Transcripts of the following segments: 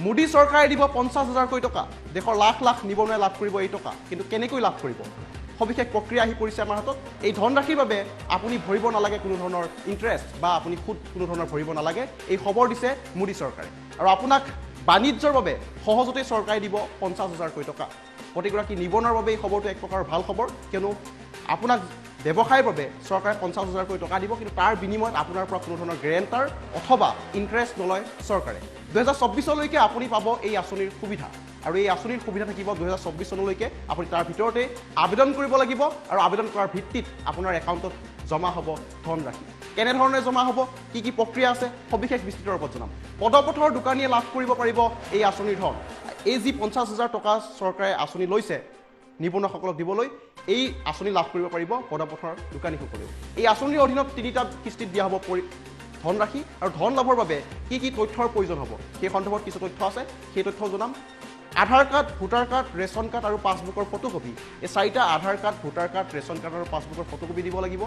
মোদী চৰকাৰে দিব 50,000 কোটি টকা দেশৰ লাখ লাখ নিবনুৱাই লাভ কৰিব এই টকা কিন্তু কেনেকৈ লাভ কৰিব সবিশেষ প্ৰক্ৰিয়া আহি পৰিছে আমাৰ হাতত এই ধনৰাশিৰ বাবে আপুনি ভৰিব নালাগে কোনো ধৰণৰ ইণ্টাৰেষ্ট বা আপুনি খুদ কোনো ধৰণৰ ভৰিব নালাগে এই খবৰ দিছে মোদী চৰকাৰে আৰু আপোনাক বাণিজ্যৰ বাবে সহজতে চৰকাৰে দিব 50,000 কোটি টকা প্ৰতিগৰাকী নিবনুৱাৰ বাবে এই খবৰটো এক প্ৰকাৰৰ ভাল খবৰ কিয়নো আপোনাক ব্যৱসায়ৰ বাবে চৰকাৰে 50,000 কোটি টকা দিব কিন্তু তাৰ বিনিময়ত আপোনাৰ পৰা কোনো ধৰণৰ গ্ৰেণ্টাৰ অথবা ইণ্টাৰেষ্ট নলয় চৰকাৰে 2024লৈকে আপুনি পাব এই আঁচনিৰ সুবিধা আৰু এই আঁচনিৰ সুবিধা থাকিব 2024 চনলৈকে আপুনি তাৰ ভিতৰতে আবেদন কৰিব লাগিব আৰু আবেদন কৰাৰ ভিত্তিত আপোনাৰ একাউণ্টত জমা হ'ব ধনৰাশি কেনেধৰণে জমা হ'ব কি প্ৰক্ৰিয়া আছে সবিশেষ বিস্তৃতৰ ওপৰত জনাম পদপথৰ দোকানীয়ে লাভ কৰিব পাৰিব এই আঁচনিৰ ধন এই যি 50,000 টকা চৰকাৰে আঁচনি লৈছে নিবনুৱাসকলক দিবলৈ এই আঁচনি লাভ কৰিব পাৰিব পদপথৰ দোকানীসকলেও এই আঁচনিৰ অধীনত তিনিটা কিস্তিত দিয়া হ'ব ধনৰাশি আৰু ধন লাভৰ বাবে কি তথ্যৰ প্ৰয়োজন হ'ব সেই সন্দৰ্ভত কিছু তথ্য আছে সেই তথ্য জনাম Aadhaar card voter card ration card আৰু পাছবুকৰ ফটোকপি এই চাৰিটা Aadhaar card voter card ration card আৰু পাছবুকৰ ফটোকপি দিব লাগিব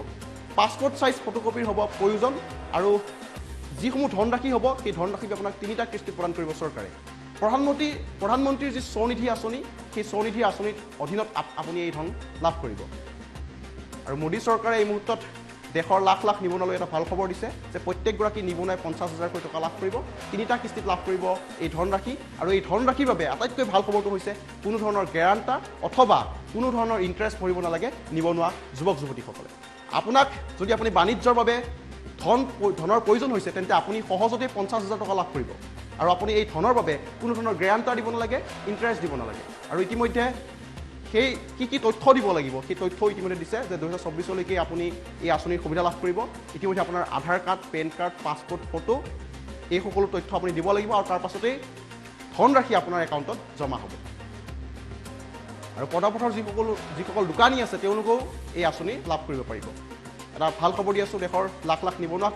পাছপোৰ্ট চাইজ ফটোকপিৰ হ'ব প্ৰয়োজন আৰু যিসমূহ ধনৰাশি হ'ব সেই ধনৰাশিক আপোনাক তিনিটা কিস্তিত প্ৰদান কৰিব চৰকাৰে প্ৰধানমন্ত্ৰীৰ যি স্বনিধি আঁচনি সেই স্বনিধি আঁচনিৰ অধীনত আপুনি এই ধন লাভ কৰিব আৰু মোদী চৰকাৰে এই মুহূৰ্তত দেশৰ লাখ লাখ নিবনুৱালৈ এটা ভাল খবৰ দিছে যে প্ৰত্যেকগৰাকী নিবনুৱাই 50,000 কোটি টকা লাভ কৰিব তিনিটা কিস্তিত লাভ কৰিব এই ধনৰাশি আৰু এই ধনৰাশিৰ বাবে আটাইতকৈ ভাল খবৰটো হৈছে কোনো ধৰণৰ গেৰাণ্টাৰ অথবা কোনো ধৰণৰ ইণ্টাৰেষ্ট ভৰিব নালাগে নিবনুৱা যুৱক যুৱতীসকলে আপোনাক যদি আপুনি বাণিজ্যৰ বাবে ধনৰ প্ৰয়োজন হৈছে তেন্তে আপুনি সহজতে 50,000 টকা লাভ কৰিব আৰু আপুনি এই ধনৰ বাবে কোনো ধৰণৰ গ্ৰেণ্টাৰ দিব নালাগে ইণ্টাৰেষ্ট দিব নালাগে আৰু ইতিমধ্যে সেই কি তথ্য দিব লাগিব সেই তথ্য ইতিমধ্যে দিছে যে 2024লৈকে আপুনি এই আঁচনিৰ সুবিধা লাভ কৰিব ইতিমধ্যে আপোনাৰ Aadhaar card PAN card passport photo এই সকলো তথ্য আপুনি দিব লাগিব আৰু তাৰ পাছতেই ধনৰাশি আপোনাৰ একাউণ্টত জমা হ'ব আৰু পদপথৰ যিসকল দোকানী আছে তেওঁলোকেও এই আঁচনি লাভ কৰিব পাৰিব এটা ভাল খবৰ দি আছোঁ দেশৰ লাখ লাখ নিবনুৱাক